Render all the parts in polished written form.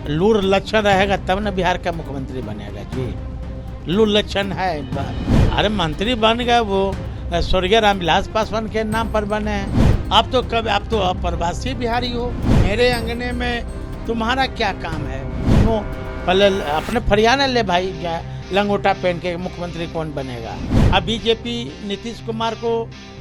लूर लक्षण रहेगा तब न बिहार का मुख्यमंत्री बनेगा जी। लूर लक्षण है। अरे मंत्री बन गए वो स्वर्गीय रामविलास पासवान के नाम पर बने हैं। आप तो अप्रवासी बिहारी हो। मेरे अंगने में तुम्हारा क्या काम है? नो, पहले अपने फरियाना ले भाई, क्या लंगोटा पहन के मुख्यमंत्री कौन बनेगा? अब बीजेपी नीतीश कुमार को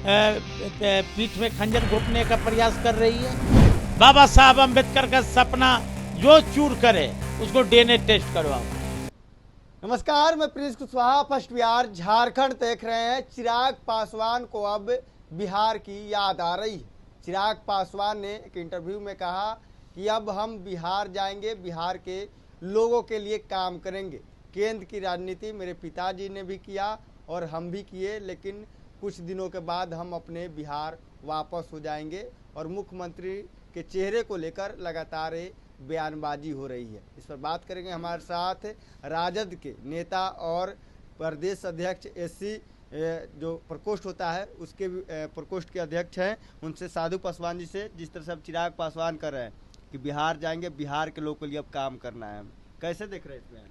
पीठ में खंजर घोंपने का प्रयास कर रही है। बाबा साहब अम्बेडकर का सपना जो चूर करे उसको डीएनए टेस्ट करवाओ। नमस्कार, मैं प्रिंस कुशवाहा, फर्स्ट बिहार झारखंड देख रहे हैं। चिराग पासवान को अब बिहार की याद आ रही है। चिराग पासवान ने एक इंटरव्यू में कहा कि अब हम बिहार जाएंगे, बिहार के लोगों के लिए काम करेंगे। केंद्र की राजनीति मेरे पिताजी ने भी किया और हम भी किए, लेकिन कुछ दिनों के बाद हम अपने बिहार वापस हो जाएंगे। और मुख्यमंत्री के चेहरे को लेकर लगातार बयानबाजी हो रही है। इस पर बात करेंगे। हमारे साथ राजद के नेता और प्रदेश अध्यक्ष एससी जो प्रकोष्ठ होता है उसके प्रकोष्ठ के अध्यक्ष हैं, उनसे साधु पासवान जी से। जिस तरह से अब चिराग पासवान कर रहे हैं कि बिहार जाएंगे, बिहार के लोगों के लिए अब काम करना है, कैसे देख रहे हैं इसमें?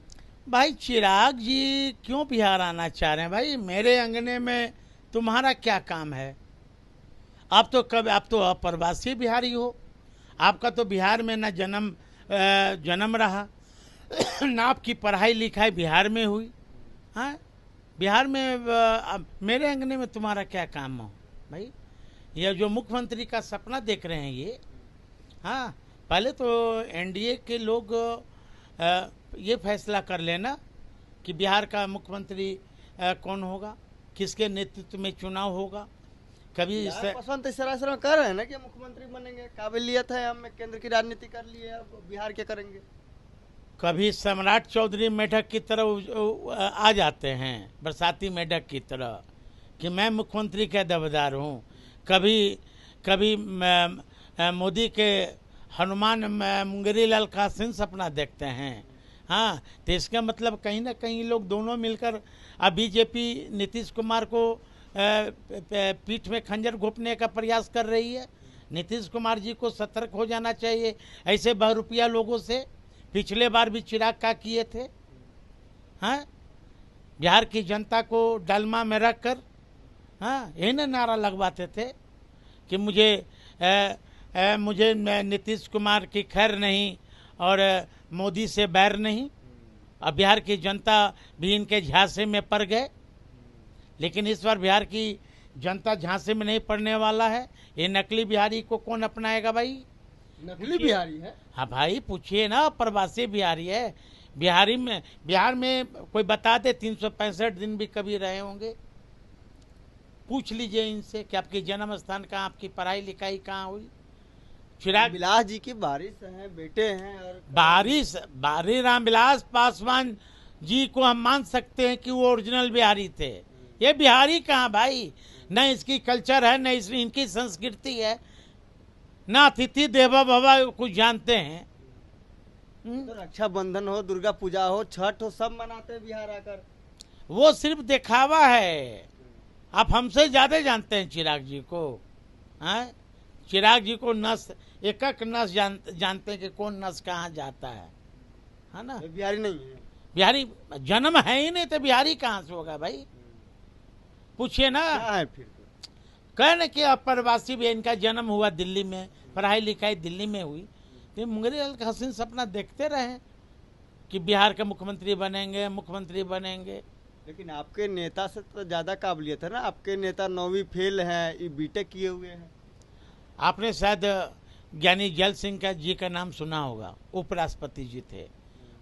भाई चिराग जी क्यों बिहार आना चाह रहे हैं? भाई मेरे अंगने में तुम्हारा क्या काम है? आप तो अप्रवासी बिहारी हो। आपका तो बिहार में ना जन्म रहा ना आपकी पढ़ाई लिखाई बिहार में हुई। हाँ, बिहार में मेरे अंगने में तुम्हारा क्या काम हो भाई? ये जो मुख्यमंत्री का सपना देख रहे हैं ये, हाँ, पहले तो एनडीए के लोग ये फैसला कर लेना कि बिहार का मुख्यमंत्री कौन होगा, किसके नेतृत्व में चुनाव होगा। कभी पसंद इस तरह से कर रहे हैं ना कि मुख्यमंत्री बनेंगे, काबिलियत है, हम केंद्र की राजनीति कर लिए, अब बिहार के करेंगे। कभी सम्राट चौधरी मेढक की तरह आ जाते हैं, बरसाती मेढक की तरह, कि मैं मुख्यमंत्री का दावेदार हूँ। कभी मोदी के हनुमान मुंगेरी लाल कासिम सपना देखते हैं। हाँ, तो इसका मतलब कहीं ना कहीं लोग दोनों मिलकर अब बीजेपी नीतीश कुमार को पीठ में खंजर घोंपने का प्रयास कर रही है। नीतीश कुमार जी को सतर्क हो जाना चाहिए ऐसे बहुरुपया लोगों से। पिछले बार भी चिराग का किए थे। हाँ, बिहार की जनता को डालमा में रख कर, हाँ, यही ना नारा लगवाते थे कि मुझे नीतीश कुमार की खैर नहीं और मोदी से बैर नहीं। अब बिहार की जनता भी इनके झांसे में पड़ गए। लेकिन इस बार बिहार की जनता झांसे में नहीं पड़ने वाला है। ये नकली बिहारी को कौन अपनाएगा भाई? नकली बिहारी है? हाँ भाई, पूछिए ना, प्रवासी बिहारी है। बिहार में कोई बता दे 365 दिन भी कभी रहे होंगे? पूछ लीजिए इनसे कि आपकी जन्म स्थान कहाँ, आपकी पढ़ाई लिखाई कहाँ हुई। चिराग विलास जी की बारिश है, बेटे हैं। और बारी रामविलास पासवान जी को हम मान सकते हैं कि वो ओरिजिनल बिहारी थे। ये बिहारी कहाँ भाई? न इसकी कल्चर है, न इनकी संस्कृति है, न अतिथि देवो भव कुछ जानते हैं। तो रक्षाबंधन हो, दुर्गा पूजा हो, छठ हो, सब मनाते हैं बिहार आकर। वो सिर्फ दिखावा है। आप हमसे ज्यादा जानते हैं चिराग जी को। हाँ, चिराग जी को नस एक नस जानते हैं कि कौन नस कहाँ जाता है ना? बिहारी नहीं है। बिहारी जन्म है ही नहीं तो बिहारी कहाँ से होगा भाई? पूछिए ना। है फिर कहने कि अप्रवासी भी, इनका जन्म हुआ दिल्ली में, पढ़ाई लिखाई दिल्ली में हुई, तो मुंगेरी लाल हसीन सपना देखते रहे कि बिहार के मुख्यमंत्री बनेंगे। लेकिन आपके नेता से तो ज्यादा काबिलियत है ना। आपके नेता 9वीं फेल हैं, बीटेक किए हुए हैं। आपने शायद ज्ञानी जैल सिंह का जी का नाम सुना होगा, उपराष्ट्रपति जी थे।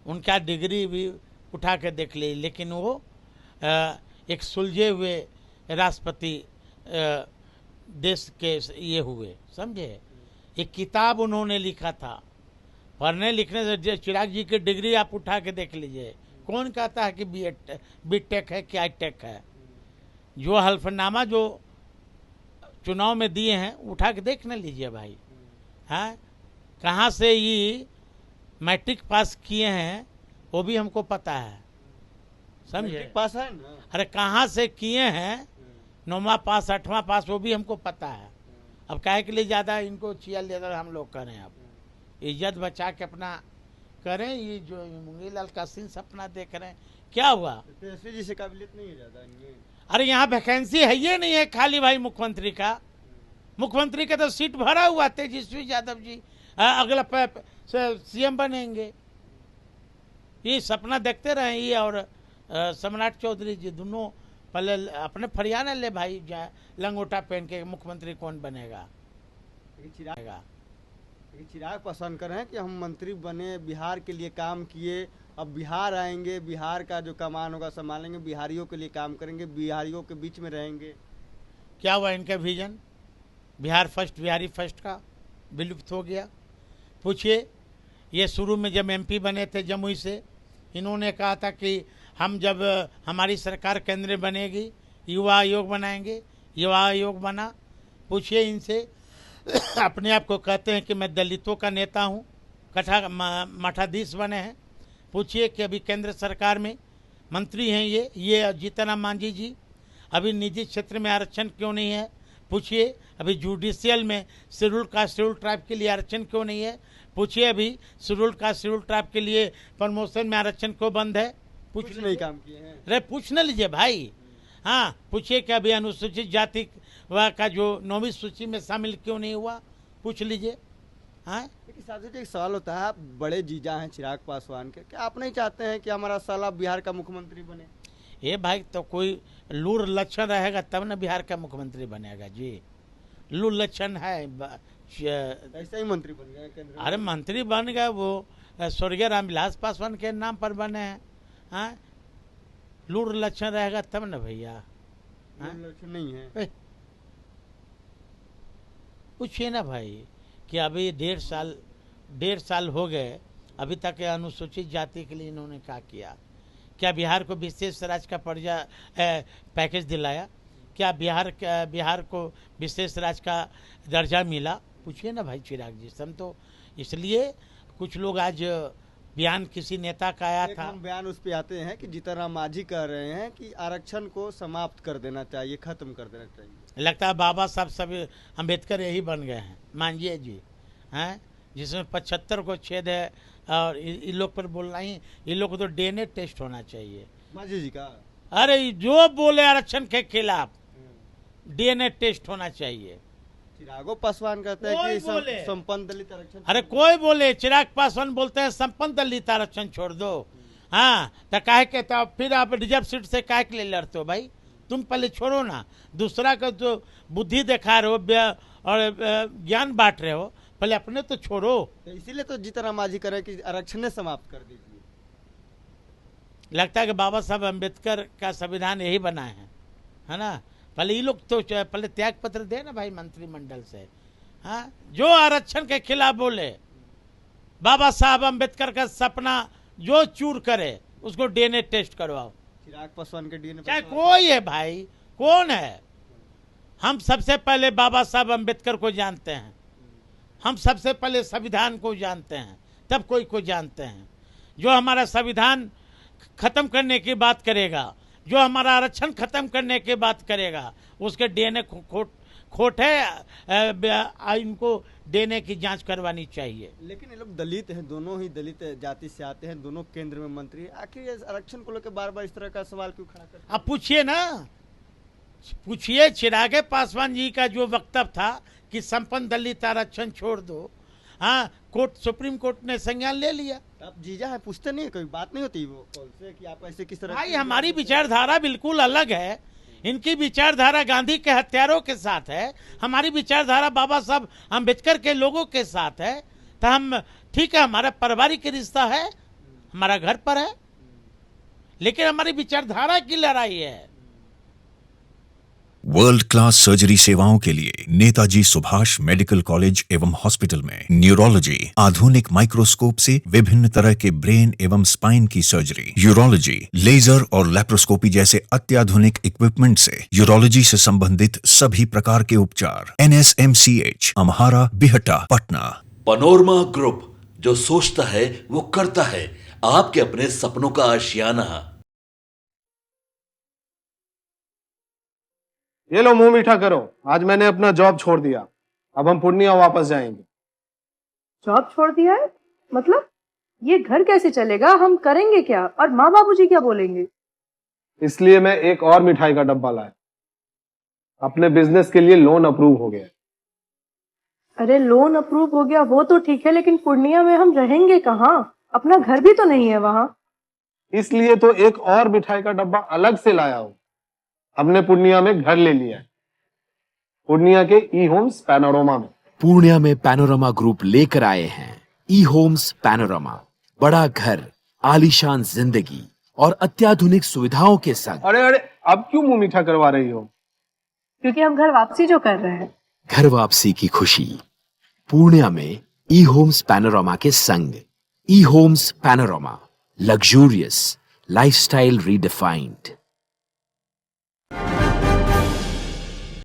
उनका डिग्री भी उठा के देख ली, लेकिन वो एक सुलझे हुए राष्ट्रपति देश के ये हुए, समझे। एक किताब उन्होंने लिखा था। पढ़ने लिखने से चिराग जी की डिग्री आप उठा के देख लीजिए। कौन कहता है कि बीटेक है, क्या टेक है? जो हल्फनामा जो चुनाव में दिए हैं उठा के देख न लीजिए भाई। हाँ, कहाँ से ये मैट्रिक पास किए हैं वो भी हमको पता है, समझे। पास है ना? अरे कहाँ से किए हैं, 9वां पास 8वां पास, वो भी हमको पता है। अब काहे के लिए ज़्यादा इनको चिया लेकर हम लोग करें? अब इज्जत बचा के अपना करें, ये जो मुंगीलाल का सीन सपना देख रहे हैं, क्या हुआ? तेजस्वी जी से काबिलियत नहीं है ज्यादा इनमें। अरे यहाँ वैकेंसी है ये नहीं है खाली भाई मुख्यमंत्री का तो सीट भरा हुआ, तेजस्वी यादव जी अगला सीएम बनेंगे। ये सपना देखते रहे ये और सम्राट चौधरी जी दोनों पहले अपने फरियाना ले भाई, लंगोटा पहन के मुख्यमंत्री कौन बनेगा? चिराग पासवान कर रहे हैं कि हम मंत्री बने, बिहार के लिए काम किए, अब बिहार आएंगे, बिहार का जो कमान होगा संभालेंगे, बिहारियों के लिए काम करेंगे, बिहारियों के बीच में रहेंगे। क्या हुआ इनका vision? Bihar first, Bihari first का विलुप्त हो गया। पूछिए, ये शुरू में जब एमपी बने थे जमुई से, इन्होंने कहा था कि हम जब हमारी सरकार केंद्र बनेगी युवा आयोग बनाएंगे, युवा आयोग बना। पूछिए इनसे, अपने आप को कहते हैं कि मैं दलितों का नेता हूँ, मठाधीश बने हैं। पूछिए कि अभी केंद्र सरकार में मंत्री हैं ये जीतन राम मांझी जी, अभी निजी क्षेत्र में आरक्षण क्यों नहीं है? पूछिए अभी जुडिशियल में शेड्यूल कास्ट शेड्यूल ट्राइब के लिए आरक्षण क्यों नहीं है? पूछिए अभी शेड्यूल कास्ट शेड्यूल ट्राइब के लिए प्रमोशन में आरक्षण क्यों बंद है? कुछ नहीं काम किए हैं। अरे पूछ न लीजिए भाई। हाँ, पूछिए कि अभी अनुसूचित जाति का जो 9वीं सूची में शामिल क्यों नहीं हुआ? पूछ लीजिए। हाँ, लेकिन एक सवाल होता है, आप बड़े जीजा हैं चिराग पासवान के, क्या आप नहीं चाहते हैं कि हमारा साला बिहार का मुख्यमंत्री बने? ये भाई तो कोई लूर लक्षण रहेगा तब ना बिहार का मुख्यमंत्री बनेगा जी। लूर लक्षण है ऐसा ही मंत्री बन गए केंद्र में। अरे मंत्री बन गए वो स्वर्गीय रामविलास पासवान के नाम पर बने हैं। हाँ, लूर लक्षण रहेगा तब ना भैया। लक्षण नहीं है। पूछिए ना भाई कि अभी 1.5 साल हो गए, अभी तक अनुसूचित जाति के लिए इन्होंने क्या किया? क्या बिहार को विशेष राज्य का पैकेज दिलाया? क्या बिहार को विशेष राज्य का दर्जा मिला? पूछिए ना भाई चिराग जी। हम तो इसलिए कुछ लोग आज बयान किसी नेता का आया था, बयान उस पे आते हैं कि जीतन राम मांझी कह रहे हैं कि आरक्षण को समाप्त कर देना चाहिए, खत्म कर देना चाहिए। लगता है बाबा साहब सब अम्बेडकर यही बन गए हैं, मांझी जी हैं, जिसमें 75 को छेद है। और इन लोग पर बोलना ही, इन लोग को तो डीएनए टेस्ट होना चाहिए। मांझी जी का अरे जो बोले आरक्षण के खिलाफ डीएनए टेस्ट होना चाहिए। चिरागो पासवान कहते हैं कि संपन्न दलित आरक्षण। अरे कोई बोले, चिराग पासवान बोलते हैं संपन्न दलित आरक्षण छोड़ दो। हाँ, तो काहे के तो फिर आप रिजर्व सीट से काहे के लिए लड़ते हो भाई? तुम पहले छोड़ो ना, दूसरा का जो बुद्धि दिखा रहे हो और ज्ञान बांट रहे हो, पहले अपने तो छोड़ो। तो इसीलिए तो जीतन राम मांझी करे कि आरक्षण समाप्त कर दीजिए। लगता है कि बाबा साहब अम्बेडकर का संविधान यही बना है ना? पहले ये लोग तो पहले त्याग पत्र दे ना भाई मंत्रिमंडल से। हाँ, जो आरक्षण के खिलाफ बोले, बाबा साहब अम्बेडकर का सपना जो चूर करे उसको डीएनए टेस्ट करवाओ। चिराग पासवान के डीएनए चाहे कोई है भाई, कौन है? हम सबसे पहले बाबा साहब अम्बेडकर को जानते हैं, हम सबसे पहले संविधान को जानते हैं, तब कोई को जानते हैं। जो हमारा संविधान खत्म करने की बात करेगा, जो हमारा आरक्षण खत्म करने की बात करेगा, उसके डीएनए खोट है, इनको डीएनए की जांच करवानी चाहिए। लेकिन ये लोग दलित हैं, दोनों ही दलित जाति से आते हैं, दोनों केंद्र में मंत्री। आखिर आरक्षण को लेकर बार बार इस तरह का सवाल क्यों खड़ा करते हैं? अब पूछिए ना, पूछिए चिराग पासवान जी का जो वक्तव्य था कि संपन्न दलित आरक्षण छोड़ दो। हाँ, सुप्रीम कोर्ट ने संज्ञान ले लिया। आप जीजा है, पूछते नहीं, कोई बात नहीं होती वो कॉल से कि आप ऐसे किस तरह? भाई हमारी विचारधारा बिल्कुल अलग है, इनकी विचारधारा गांधी के हत्यारों के साथ है, हमारी विचारधारा बाबा साहब अम्बेडकर के लोगों के साथ है। तो हम ठीक है, हमारा पारिवारिक रिश्ता है, हमारा घर पर है, लेकिन हमारी विचारधारा की लड़ाई है। वर्ल्ड क्लास सर्जरी सेवाओं के लिए नेताजी सुभाष मेडिकल कॉलेज एवं हॉस्पिटल में न्यूरोलॉजी, आधुनिक माइक्रोस्कोप से विभिन्न तरह के ब्रेन एवं स्पाइन की सर्जरी, यूरोलॉजी, लेजर और लैप्रोस्कोपी जैसे अत्याधुनिक इक्विपमेंट से यूरोलॉजी से संबंधित सभी प्रकार के उपचार। NSMCH, Amhara, Bihta, Patna. Panorama group, जो सोचता है वो करता है। आपके अपने सपनों का आशियाना। ये लो मुंह मीठा करो, आज मैंने अपना जॉब छोड़ दिया, अब हम पूर्णिया वापस जाएंगे। जॉब छोड़ दिया है? मतलब ये घर कैसे चलेगा, हम करेंगे क्या और माँ बाबूजी क्या बोलेंगे? इसलिए मैं एक और मिठाई का डब्बा लाया। अपने बिजनेस के लिए लोन अप्रूव हो गया। अरे लोन अप्रूव हो गया वो तो ठीक है, लेकिन पूर्णिया में हम रहेंगे कहाँ? अपना घर भी तो नहीं है वहाँ। इसलिए तो एक और मिठाई का डब्बा अलग से लाया हूं। हमने पूर्णिया में घर ले लिया है, पूर्णिया के ई होम्स पैनोरमा में। पूर्णिया में पैनोरमा ग्रुप लेकर आए हैं ई होम्स पैनोरमा। बड़ा घर, आलीशान जिंदगी और अत्याधुनिक सुविधाओं के संग। अरे अरे, अब क्यों मुंह मीठा करवा रही हो? क्योंकि हम घर वापसी जो कर रहे हैं। घर वापसी की खुशी पूर्णिया में ई होम्स पैनोरमा के संग। ई homes panorama, luxurious lifestyle redefined.